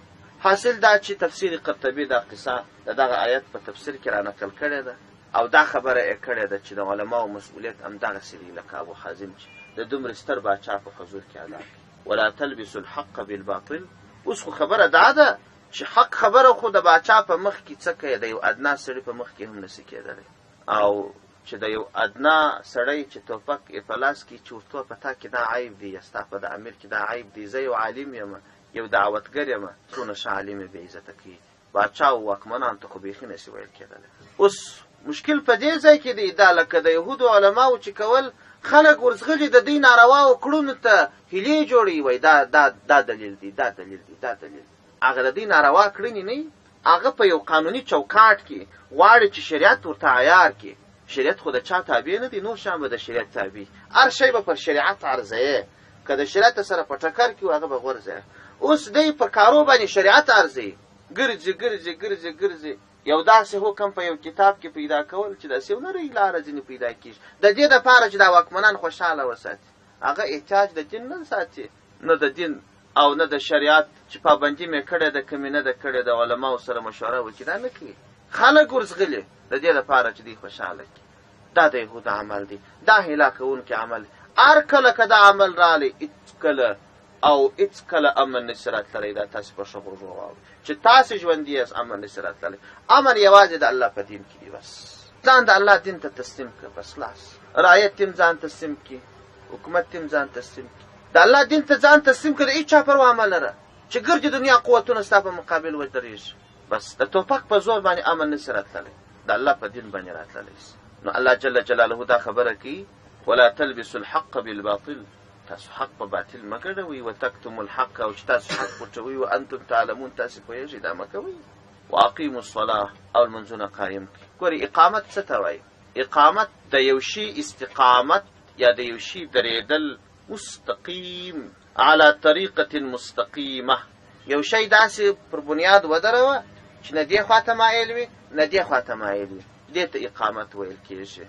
حاصل دا چې تفسیر قرطبي دا قصه د دغه آیت په تفسیر کې را نقل کړې ده او دا خبره یې کړې ده چې د علماو مسؤلیت همدغسې دی لکه ابو حازم چې د دومره ستر باچا په حضور کې ادا کړي. ولا تلبسوا الحق بالباطل اوس خو خبره دا ده چې حق خبره خو د باچا په مخ کې څه کوي، د یو ادنا سړي په مخ کې هم نشي کېدلی. او چې د یو ادنا سړی چې توپک یې په لاس کې چې ورته په تا کې دا عیب دی، یا ستا په د امیر کې دا عیب دی، زه یو عالم یم، یو دعوتګر یم، څونه ښه عالم یې بې عزته کوي. باچا او واکمنان ته خو بیخي نشي ویل کېدلی. اوس مشکل په دې ځای کې دی دا لکه د یهودو علماو چې کول خلک ورځغلي د دې نارواو کړنو ته هیلې جوړوي، وایي دا دلیل دی، دا دلیل دی، دا دلیل دی. هغه د دې ناروا کړنې نه، هغه په یو قانوني چوکاټ کې غواړي چې شریعت ورته عیار کړي. شریعت خو د چا تابع نه دی، نور شیان به د شریعت تابع، هر شی به پر شریعت عرضوي. که د شریعت سره په ټکر کې و هغه به غورځوي. اوس دی په کارو باندې شریعت عرضوي، ګرځي یو داسې حکم په یو کتاب کې پیدا کول چې داسې یو نری لاره ځینې پیدا کېږي د دې دپاره چې دا واکمنان خوشحاله وساتي. هغه احتیاج د دین نه ساتي، نه د دین او نه د شریعت چې پابندي مې کړې ده کمې نه ده کړې د علماو سره مشوره وکړي، دا نه کوي. خلک ورځغلي د دې لپاره چې دوی خوشحاله کړي. دا د یهودو عمل دی، دا هلاکوونکی عمل. هر کله که دا عمل رالی هېڅ کله امن نشي راتللی. دا تاسې په ښه غوږ واورئ چې تاسې ژوندي یاست، امن نشي راتللی. امن یوازې د الله په دین کې دی. بس ځان د الله دین ته تسلیم کړه، بس خلاص. رعیت تیم ځان تسلیم کړي، حکومت تیم ځان تسلیم کړي، د الله دین ته ځان تسلیم کړه. د هېڅ چا پروا مه لره چې ګرځي دنیا قوتونه ستا په مقابل ودرېږي. بس د توپک په زور باندې امن نشي راتللی، د الله په دین باندې راتللی. نو الله جل جلاله دا خبره کوي، ولا تلبسوا الحق بالباطل، تاسو حق په باطل مه ګډوئ، وتکتموا الحق، او چې تاسو حق پټوئ، وانتم تعلمون، تاسې پوهېږئ، دا مه کوئ. واقیموا الصلاه، او لمونځونه قایم کړئ. ګورئ اقامت څه ته وایي؟ اقامت د یو شي استقامت یا د یو شي درېدل مستقیم على طریقة مستقیمه. یو شی داسې پر بنیاد ودروه چې نه دې خواته مایل وي نه دې خواته مایل وي، دې ته اقامت ویل کېږي.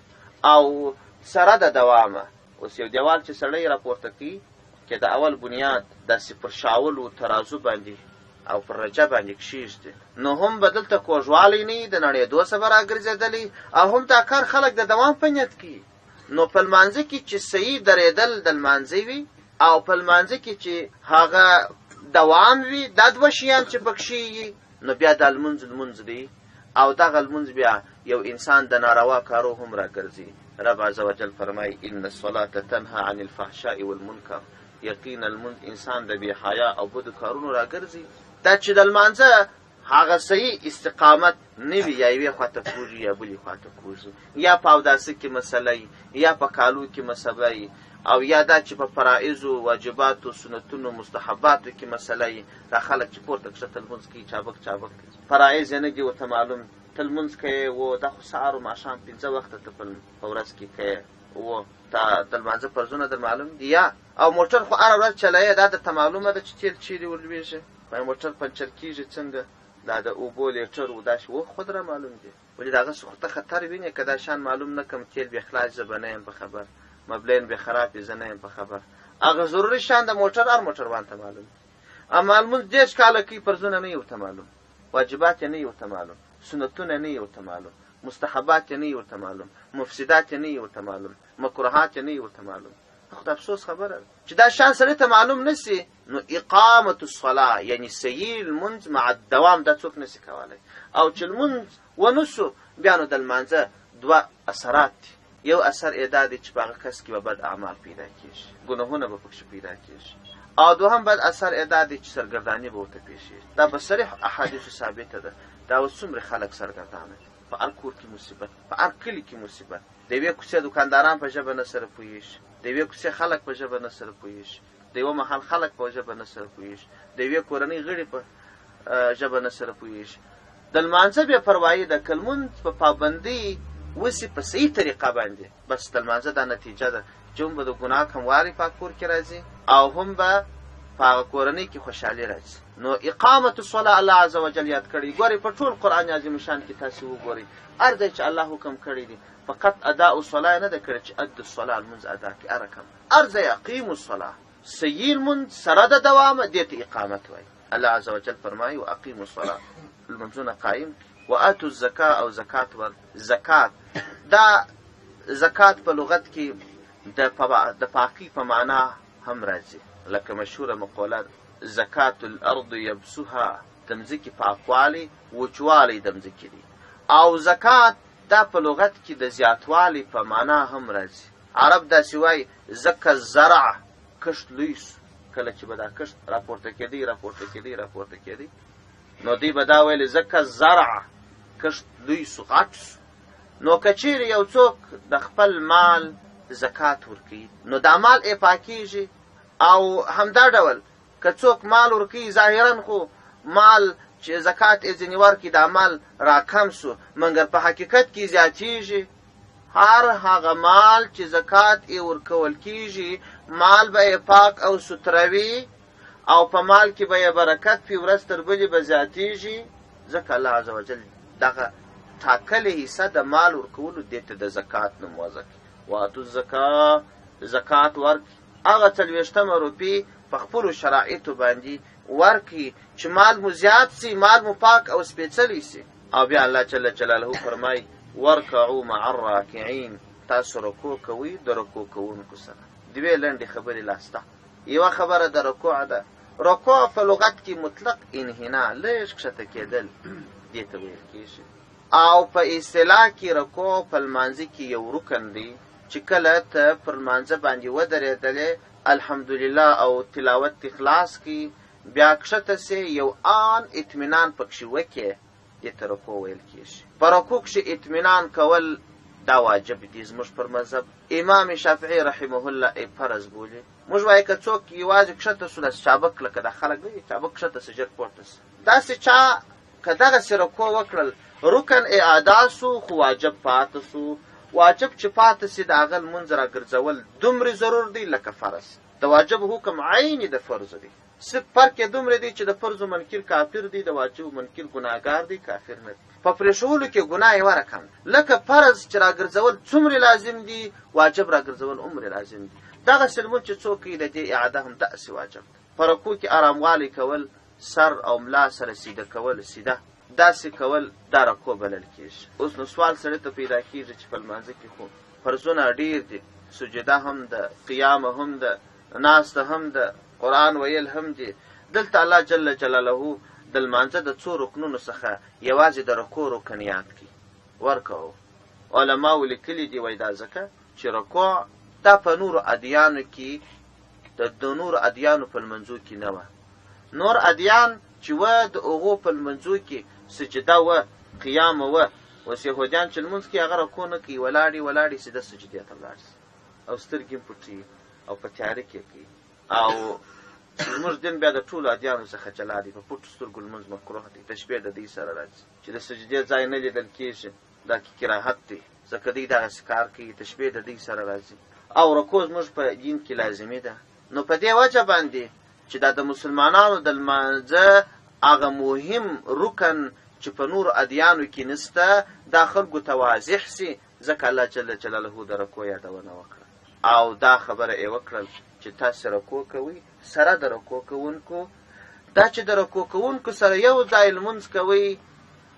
او سره د دوامه. اوس یو دیوال چې سړی راپورته کوي که د اول بنیاد داسې پر شاولو ترازو باندې او پر رجه باندې کښېږدي، نو هم به دلته کوږوالی نه وي، د نړېدو څه به راګرځېدلی، او هم دا کار خلک د دوام په نیت کوي. نو په لمانځه کې چې صحیح درېدل د لمانځه وي، او په لمانځه کې چې هغه دوام وي، دا دوه شیان چې پکښې وي، نو بیا دا لمونځ دی. او دغه لمونځ بیا یو انسان د ناروا کارو هم راګرځي. رب عز وجل فرمای ان الصلاة تنهى عن الفحشاء والمنکر، یقینا لمونځ انسان د بې حیا او بدو کارونو راګرځي. دا چې د لمانځه هغه صحیح استقامت نه وي، یا یوې خواته کوږي یا بلې خواته کوږي، یا په اوداسه کې مسله یا په کالو کې مسله، او یا دا چې په فرائضو واجباتو سنتونو مستحباتو کې مسله. دا خلک چې پورته کښته لمونځ کوي، چابک فرائض یې نه دي ورته معلوم، ته لمونځ کوې و دا خو سهار و ماښام 5 وخته ته په ورځ کې کوې و، تا د لمانځه فرضونه در معلوم دي. یا او موټر خو هره ورځ چلوې، دا درته معلومه ده چې تیل چیرې ولوېږي، موټر پنچر کېږي څنګه، دا د اوبو لیټر و داسې و خود را معلوم دي. ولې د هغه څه خطر وینې که دا شان معلوم نه کړم، تیل بې خلاص زه به نه یم په خبر، مبلین بې خراب زه نه یم په خبر. هغه ضروري شان د موټر هر موټروان ته معلوم دي. اما لمونځ 10 کاله کوي، فرضونه نه یې ورته معلوم، واجبات یې نه یې ورته معلوم، سنتونه نه یې ورته معلوم، مستحبات یې نه یې ورته معلوم، مفسدات یې نه یې ورته معلوم، مکروهات یې نه یې ورته معلوم. خو د افسوس خبره ده چې دا شان سړی ته معلوم نسي، نو اقامت الصلاه یعنی صحیح لمونځ مع الدوام دا څوک نسي کولی. او چې لمونځ ونسو، بیا نو د لمانځه دوه اثرات دي. یو اثر ادا دی چې په هغه کس کې به بد اعمال پیدا کېږي، ګناهونه به پکښې پیدا کېږي. او دوهم بد اثر ادا دی چې سرګرداني به ورته پېښېږي. دا په صریح احادیثو ثابته ده. دا اوس څومره خلک سرګردانه دي، په هر کور کې مصیبت، په هر کلي کې مصیبت. د یوې کوڅې دوکانداران په ژبه نه سره پوهېږي، د یوې کوڅې خلک په ژبه نه سره پوهېږي، د یوه محل خلک په ژبه نه سره پوهېږي، د یوې کورنۍ غړي په ژبه نه سره پوهېږي. د لمانځه بې پروایي ده، که لمونځ په پابندۍ وسي په صحیح طریقه باندې، بس د لمانځه دا نتیجه ده چې هم به د ګناه کموالی په کور کې راځي، او هم به په هغه کورنۍ کې خوشحالي راځي. نو اقامت الصلاه الله عز وجل یاد کړی. ګورئ په ټول قرآن عظیم شان کې تاسې وګورئ، هر ځای چې الله حکم کړی دی فقط اداء الصلاه نه ده کړی چې اد الصلاه لمونځ ادا کړي، هر رقم هر ځای اقیموا الصلاه، صحیح لمونځ سره د دوامه، دې ته اقامت وایي. الله عز وجل فرمایي واقیموا الصلاه، لمونځونه قایم کړي. واتوا الزکاه، او زکات ور. زکات دا زکات په لغت کې د پاکی په معنا هم راځي، لکه مشهوره مقوله زکات الارض یبسها، د مځکې پاکوالی وچوالی د مځکې دی. او زکات دا په لغت کې د زیاتوالی په معنا هم راځي. عرب داسې وایي زکه الزرع، کښت لوی سو. کله چې به دا کښت راپورته کېدی نو دوی به دا ویل زکه الزرع، کښت لوی سو، غټ سو. نو که چیرې یو څوک د خپل مال زکات ورکوي نو دا مال یې پاکیږي. او همدا ډول که څوک مال ورکوي ظاهرا خو مال چې زکات یې ځینې ورکړي دا مال راکم سو، مګر په حقیقت کې زیاتیږي. هر هغه مال چې زکات یې ورکول کیږي مال به یې پاک او ستروي او په مال کې به یې برکت پې ورځ تر بلې به زیاتیږي. ځکه الله عز وجل دغه ټاکلې حصه د مال ورکولو دې ته د زکات نوم وضع کړي. واتو الزکا، زکات ورکړي، هغه 40 روپۍ په خپلو شرایطو باندې ورکړي چې مال مو زیات سي، مال مو پاک او سپېڅلی سي. او بیا الله جل جلاله فرمایي ورکعوا مع الراکعین، تاسو رکوع کوئ د رکوع کوونکو سره. دوې لنډې خبرې لاسته. یوه خبره د رکوع ده. رکوع په لغت کې مطلق انحنا، لږ کښته کېدل دې ته ویل کېږي. او په اصطلاح کې رکوع په لمانځه کې یو رکن دی چې کله ته پر لمانځه باندې ودرېدلې الحمدلله او تلاوت اخلاص کې بیا کښته سې یو آن اطمینان پکښې وکې، دې ته رکوع ویل کېږي. په رکوع کښې اطمینان کول دا واجب دي. زموږ پر مذهب امام شافعي رحمه الله ای فرض بولي. موږ وایو که څوک یوازې کښته سو داسې چابک لکه دا خلک دی چابک کښته سه ژر پورته سه، داسې چا که دغسې رکوع وکړل رکن ای ادا سو خو واجب پاته سو. واجب چې پاته سي د هغه لمونځ راګرځول دومره ضرور دی لکه فرض. د واجب حکم عیني د فرض دی، صرف فرق یې دومره دی چې د فرض منکر کافر دی، د واجب منکر ګناهګار دی، کافر نه دی. په پرېښولو کې ګناه یې ورکم لکه فرض چې راګرځول څومره لازم دي واجب راګرځول عمر لازم دي. دغسې لمونځ چې څوک کوي د دې اعاده هم داسې واجب دی. په رکوع کې اراموالی کول، سر او ملا سره سیده کول، سیده داسې کول دا رکوع بلل کېږي. اوس نو سوال سړی ته پیدا کېږي چې په لمانځه کې خو فرضونه ډېر دي، سجده هم ده، قیام هم ده، ناسته هم ده، قرآن ویل هم دي. دلته الله جل جلاله د لمانځه د څو رکنونو څخه یوازې د رکوع رکن یاد کړي ورکوو. علماو لیکلي دي وایي دا ځکه چې رکوع دا په نورو ادیانو کې د نورو ادیانو په لمنځو کې نه وه. نور ادیان چې وه د هغو په لمنځو کې سجده وه، قیام وه. اوس یهودیان چې لمونځ کوي هغه رکوع نه کوي، ولاړې سیده سجدې ته ولاړ سي او سترګې هم پټوي او په تیاره کې کوي. او زموږ دین بیا د ټولو ادیانو څخه جلا دی. په پټو سترګو لمونځ مکروه دی، تشبیه د دوی سره راځي چې د سجدې ځای نه لیدل کېږي، دا کې کراهت دی ځکه دوی دغسې کار کوي، تشبیه د دوی سره راځي. او رکوع زموږ په دین کې لازمي ده. نو په دې وجه باندې چې دا د مسلمانانو د لمانځه هغه مهم رکن چې په نورو ادیانو کې نسته دا خلکو ته واضح سي، ځکه الله جل جلاله د رکوع یادونه وکړه. او دا خبره یې وکړل چې تاسې رکوع کوئ سره د رکوع کوونکو. دا چې د رکوع کوونکو سره یو ځای لمونځ کوئ،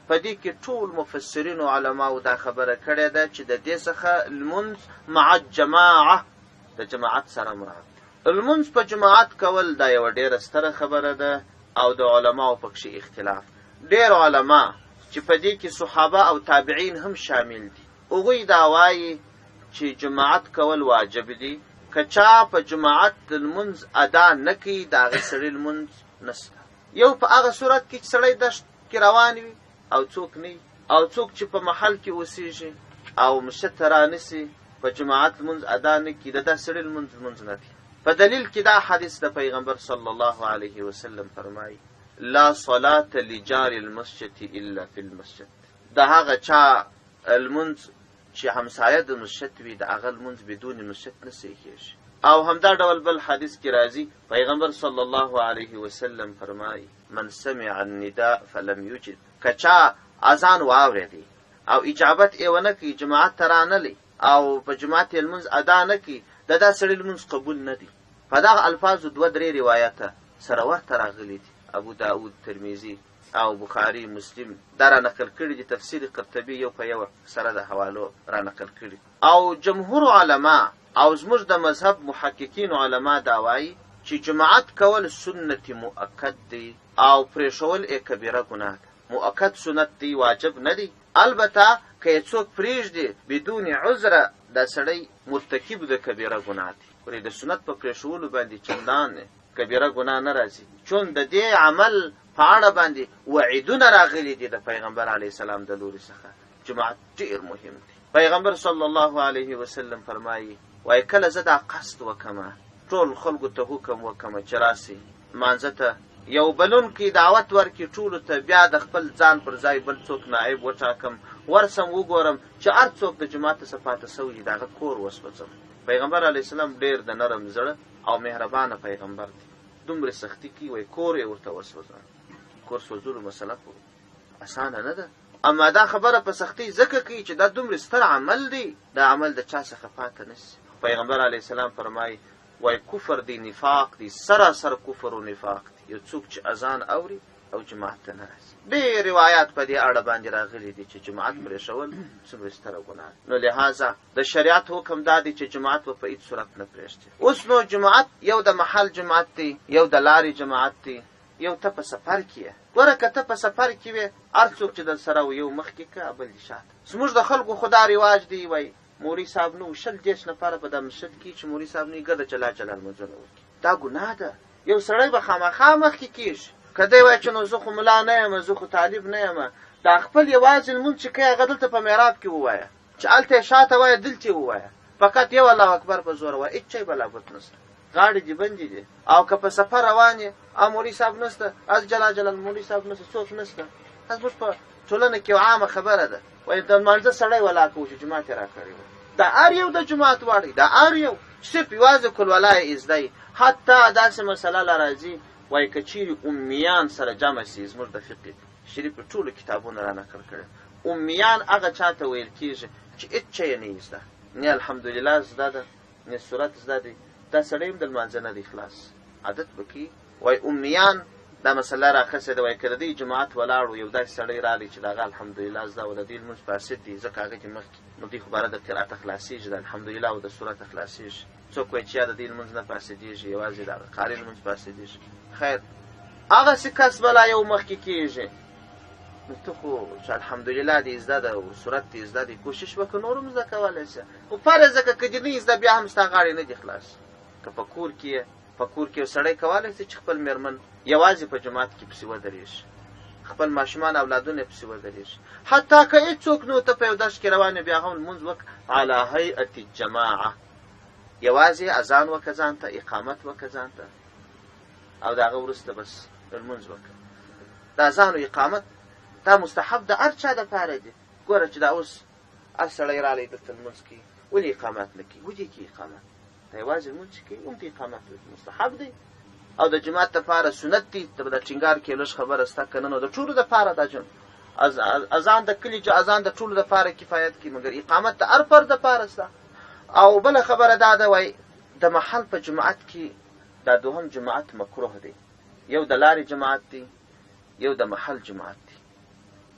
په دې کې ټول مفسرینو علماو دا خبره کړې ده چې د دې څخه لمونځ مع الجماعه، د جماعت سره مراد. لمونځ په جماعت کول دا یوه ډېره ستره خبره ده او د علماو پکښې اختلاف. ډېر علما چې په دې کې صحابه او تابعین هم شامل دي هغوی دا وایي چې جماعت کول واجب دي. که چا په جماعت لمونځ ادا نه کوي د هغې سړي لمونځ نسته. یو په هغه صورت کې چې سړی دشت کې روان وي او څوک نه او څوک چې په محل کې اوسېږي او مسجد ته رانسي په جماعت لمونځ ادا نه کړي د دا سړي لمونځ نه دی. په دلیل کې دا حدیث د پیغمبر صلی الله علیه وسلم فرمایي لا صلاة لجار المسجد الا فی المسجد. د هغه چا لمونځ چې همسایه د مسجد وي د هغه لمونځ بدون مسجد نه صحیح کېږي. او همدا ډول بل حدیث کې راځي پیغمبر صلی الله علیه وسلم فرمایي من سمع النداء فلم یجب. که چا اذان واورېدی او اجابت یې ونه کړي، جماعت ته رانغلی او په جماعت یې لمونځ ادا نه کړي، د دا سړي لمونځ قبول نه دی. په دغه الفاظو 2-3 روایته سره ورته راغلي دي. ابو داود، ترمذي او بخاري، مسلم دا را نقل کړي دي. تفسیر قرطبي یو په یو سره د حوالو را نقل کړي. او جمهور علما او زموږ د مذهب محققین علما دا وایي چې چې جماعت کول سنت مؤکد دی او پرېښول یې کبیره ګناه ده. مؤکد سنت دی، واجب نه دی. البته که څوک پرېږدي بدون عذره دا سړی مرتکب د کبیره ګناه دی. ورې د سنت په پرېښولو باندې چندان کبیره ګناه نه راځي، چون د دې عمل په اړه باندې وعیدونه راغلي دي د پیغمبر علیه السلام د لوري څخه. جماعت ډېر مهم دی. پیغمبر صلی الله علیه وسلم فرمایي وایي کله زه دا قصد وکمه ټول خلکو ته حکم وکمه چې راسي مانځه ته یو بلونکي دعوت ورکړي ټولو ته، بیا د خپل ځان پر ځای بل څوک نائب وټاکم، ورسم وګورم چې هر څوک د جماعت څخه پاته سوي دي، د هغه کور وسوځم. پیغمبر علیه السلام ډېر د نرم زړه او مهربانه پیغمبر دی. دومره سختي کوي وایي کور یې ورته وسوځم. کور سوځولو مسله خو اسانه نه ده، اما دا خبره په سختۍ ځکه کوي چې دا دومره ستر عمل دی، دا عمل د چا څخه پاته نشي. پیغمبر علیه السلام فرمایي وای کفر دی، نفاق دی، سراسر کفر و نفاق دی یو څوک چې اذان اوري او جماعت ته نه راځي. ډېر روایات په دې اړه باندې راغلي دي چې جماعت پرېښول څومره ستره ګناه. نو لهذا د شریعت حکم دا دی چې جماعت په هیڅ صورت نه پرېږدي. اوس نو جماعت یو د محل جماعت دی، یو د لارې جماعت دی، یو ته په سفر کې یې. ګوره که ته په سفر کې وې هر څوک چې در سره و یو مخکې که بل دې شاته. زموږ د خلکو خدا رواج دی وایي مولوي صاحب نو 20 نفره په دا مسجد کې چې مولوي صاحب نه ګرده جلا جلا لمونځونه وکړي. دا ګناه ده. یو سړی به خامخا مخکې کېږي. که دی وایي چې نو زه خو ملا نه یم، زه خو طالب نه یم، دا خپل یوازې لمونځ چې کوي هغه دلته په محراب کې ووایه، چې هلته یې شاته وایه دلته یې ووایه، فقط یو الله اکبر په زوره وایه، هېڅ شی بلابد نشته، غاړې دې بندې دي. او که په سفر روان یې او مولوي صاحب نشته، از جلا جلا مولوي صاحب نشته، څوک نشته، زموږ په ټولنه کې عامه خبره ده وایي د لمانځه سړی ولاکه و چې جومات یې راکړی و. دا هر یو د جماعت واړی، دا هر یو صرف یوازې کلولا یې ازدی. حتی داسې مسله لا راځي وایي که چیرې امیان سره جمع سي، زموږ د فقه شریف په ټولو کتابونه را نقل کړي، امیان هغه چاته ویل کېږي چې هېڅ شی یې نه یې زده، نه الحمدلله زده ده، نه صورت زده دی، دا سړی هم د لمانځه نه دی خلاص. عادت به کي وایي امیان دا مسله راخڅې ده. وایي که د دې جماعت ولاړ و یو داسې سړی راغلی چې د هغه الحمدلله زده و، د دې لمونځ فاسد دی ځکه هغه دې مخکې نو دوی خو باره د قرأته خلاصېږي، د الحمدلله او د صورته خلاصېږي. څوک وایي چې یا د دې لمونځ نه فاسدېږي، یوازې د هغه قاري لمونځ فاسدېږي. خیر هغسې کس بلا یو مخکې کېږي، نو ته خو چې الحمدلله دې زده ده او صورت دې زده دی، کوشش وکړه نور هم زده کولی شې. خو فرض ځکه که دې نه زده بیا هم ستا غاړې نه دي خلاص. که په کور کې یو سړی کولی شي چې خپل مېرمن یوازې په جماعت کې پسې ودرېږي، خپل ماشومان اولادونه پسې ودرېږي، حتی که هېڅوک نو ته په یو درس کې روان یې بیا هم لمونځ وکړه علی هیئة الجماعه، یوازې اذان وکړه ځان ته، اقامت وکړه ځان ته، او د هغه وروسته بس لمونځ وکړه. د اذان او اقامت دا مستحب د هر چا دپاره دی. ګوره چې دا اوس هر سړی رالی دلته لمونځ کوي، ولې اقامت نه کوي؟ ودې کوي اقامت، دا یوازې لمونځ چې کوي هم ته اقامت وکړي، مستحب دی. او د جماعت دپاره سنت دی. ته به د ټینګار کې لږ خبره سته که نه، نو د ټولو دپاره دا اذان د کلي اذان د ټولو دپاره کفایت کوي، مګر اقامت د هر فرد دپاره سته. او بله خبره دا ده وایي د محل په جماعت کې دا دوهم جماعت مکروه دی. یو د لارې جماعت دی، یو د محل جماعت دی.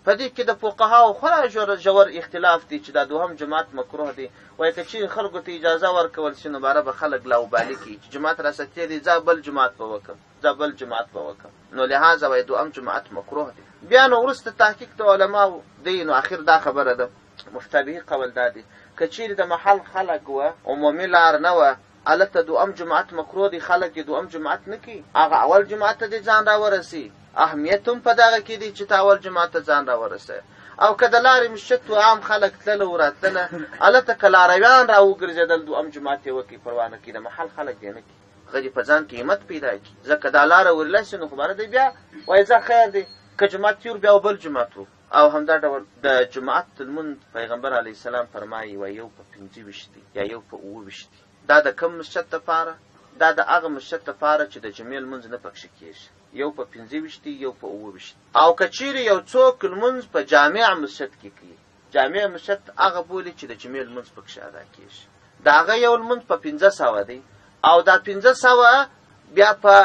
په دې کې د فقهاو خورا ژور اختلاف دی چې دا دوهم جماعت مکروه دی. وایي که چیرې خلکو ته اجازه ورکول شي نو باره به خلک لاوبالي کوي چې جماعت راسه تېر دی، ځه بل جماعت به وکړم، ځه بل جماعت به وکړم. نو لهذا وایي دوهم جماعت مکروه دی. بیا نو وروسته تحقیق د علماو دی، نو اخر دا خبره ده مفتبه قول دا دی که چیرې د محل خلک وه، عمومي لار نه وه، هلته دوهم جماعت مکروه دی، خلک دې دوهم جماعت نه کوي، هغه اول جماعت ته دې ځان راورسي. اهمیت هم په دغه کې دی چې ته اول جماعت ته ځان راورسوې. او که د لارې مسجد و عام خلک تلله و راتلله، هلته که لارویان را وګرځېدل دوهم جماعت یې وکړي، پروا نه کوي، د محل خلک دې نه کوي. هغه دې په ځان کې همت پیدا کړي، ځکه دا لاره ورله شي نو خو باره دی بیا وایي ځه خیر دی، که جماعت تېر بیا بل جماعت و. او همدا ډول د جماعت لمونځ پیغمبر علیه السلام فرمایي وایي یو په 25 دی یا یو په 28 دی. دا د کم مسجد دپاره؟ دا د هغه مسجد دپاره چې د جمعې لمونځ نه پکښې کېږي، یو په 25 دی یو په 28. او که چیرې یو څوک لمونځ په جامع مسجد کې کوي، جامع مسجد هغه بولي چې د جمعې لمونځ پکښې ادا کېږي، د هغه یو لمونځ په 500 دی، او دا 500 بیا په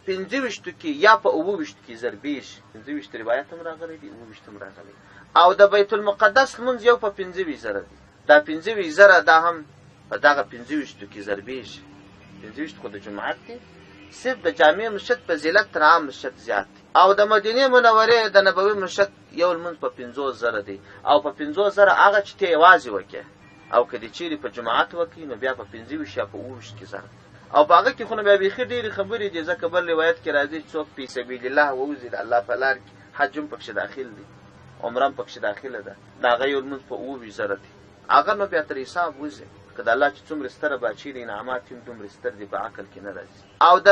25 کې یا په 28 کې ضربېږي. 25 روایت هم راغلی دی، 28 هم راغلی. او د بیت المقدس لمونځ یو په 25,000 دی، دا 25,000 دا هم په دغه 25 کې ضربېږي. 25 خو د جماعت دی، صرف د جامع مسجد فضیلت تر عام مسجد زیات دی او د مدینه منورې د نبوي مسجد یو لمونځ په 50,000 دی او په 50,000 هغه چې ته یوازې وکې او که دې چیرې په جماعت وکړي نو بیا په 25 یا په 29 کې زر او په هغه کې خو نو بیا بیخي ډېرې خبرې دي ځکه بل روایت کې راځي څوک فی سبیل الله ووځي د الله په لار کې حج هم پکښې داخل دی عمره هم پکښې داخله ده د هغه یو لمونځ په 29,000 دی هغه نو بیا تر حساب وځي که د الله چې څومره ستره باچي دی انعامات هم دومره ستر دي په عقل کې نه راځي او د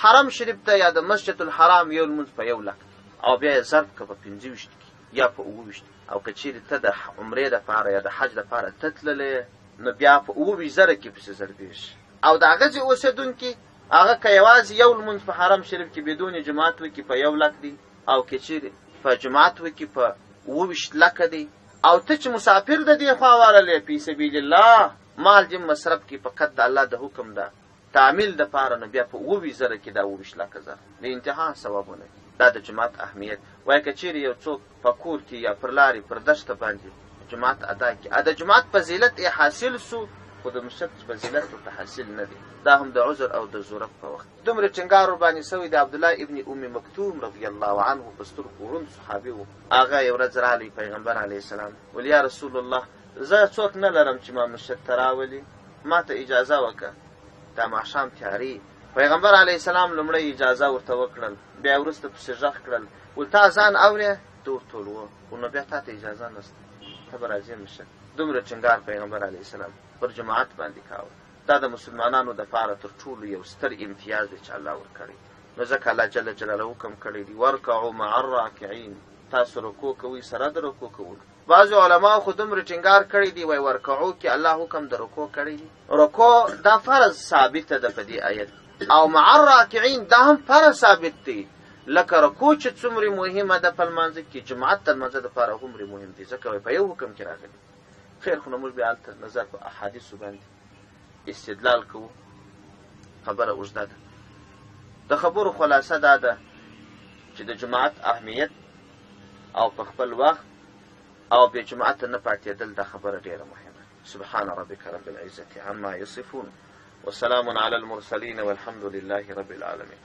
حرم شریف ته یا د مسجد الحرام یو لمونځ په 1 لک او بیا یې ضرب که په 25 کې یا په 29 او که چیرې ته د عمرې دپاره یا د حج دپاره ته تللې نو بیا په 29,000 کې پسې ضربېږي او د هغه ځای اوسېدونکي هغه که یوازې یو لمونځ په حرم شریف کې بدون جماعت وکړي په 1 لک دی او که چیرې په جماعت وکړي په 29 لکه دی او ته چې مسافر د دې خوا ورلې فی سبیل الله مال جم مصرف کې فقط د الله د حکم ده تعمیل دپاره نو بیا په 29,000 کې دا 29 لکه زر د انتها ثوابونه دا د جماعت اهمیت وایي که چیرې یو څوک په کور کې یا پر لارې پر دشته باندې جماعت ادا کړي د جماعت فضیلت یې حاصل سو خو د مسجد فضیلت ورته حاصل نه دی دا هم د عذر او د ضرورت په وخت دومره ټینګار ورباندې سوی د عبدالله ابن ام مکتوم رضی الله عنه په سترګو ړوند صحابي و هغه یو ورځ راغلی پیغمبر علیه السلام ویل یا رسول الله زه څوک نه لرم چې ما مسجد ته راولي ما ته اجازه وکړه دا ماښام تیارې پیغمبر علیه السلام لومړی اجازه ورته وکړل بیا وروسته پسې غږ کړل ول تا ځان اورې ته ورته ول خو نو بیا تا ته اجازه نشته ته به راځې مسجد دومره ټینګار پیغمبر علیه السلام پر جماعت باندې کاوه دا د مسلمانانو دپاره تر ټولو یو ستر امتیاز دی چې الله ورکړی نو ځکه الله جل جلاله حکم کړی دی ورکعوا مع الراکعین تاسو رکوع کوئ سره د رکوع کولو بعضو علماو خو دومره ټینګار کړی دی وایي ورکعو کې الله حکم د رکوع کړی دی رکوع دا فرض ثابته ده په دې آیت او مع الراکعین دا هم فرض ثابت دی لکه رکوع چې څومره مهمه ده په لمانځه کې جماعت د لمانځه دپاره هومره مهم دی ځکه په یو حکم کې راغلی خیر خو نو موږ بیا هلته نظر په احادیثو باندې استدلال کوو خبره اوږده ده د خبرو خلاصه دا ده چې د جماعت اهمیت او په خپل وخت او بې جماعت نه پاتېدل دا خبره ډېره مهمه سبحان ربک رب العزة عما یصفون وسلام علی المرسلین والحمد لله رب العالمین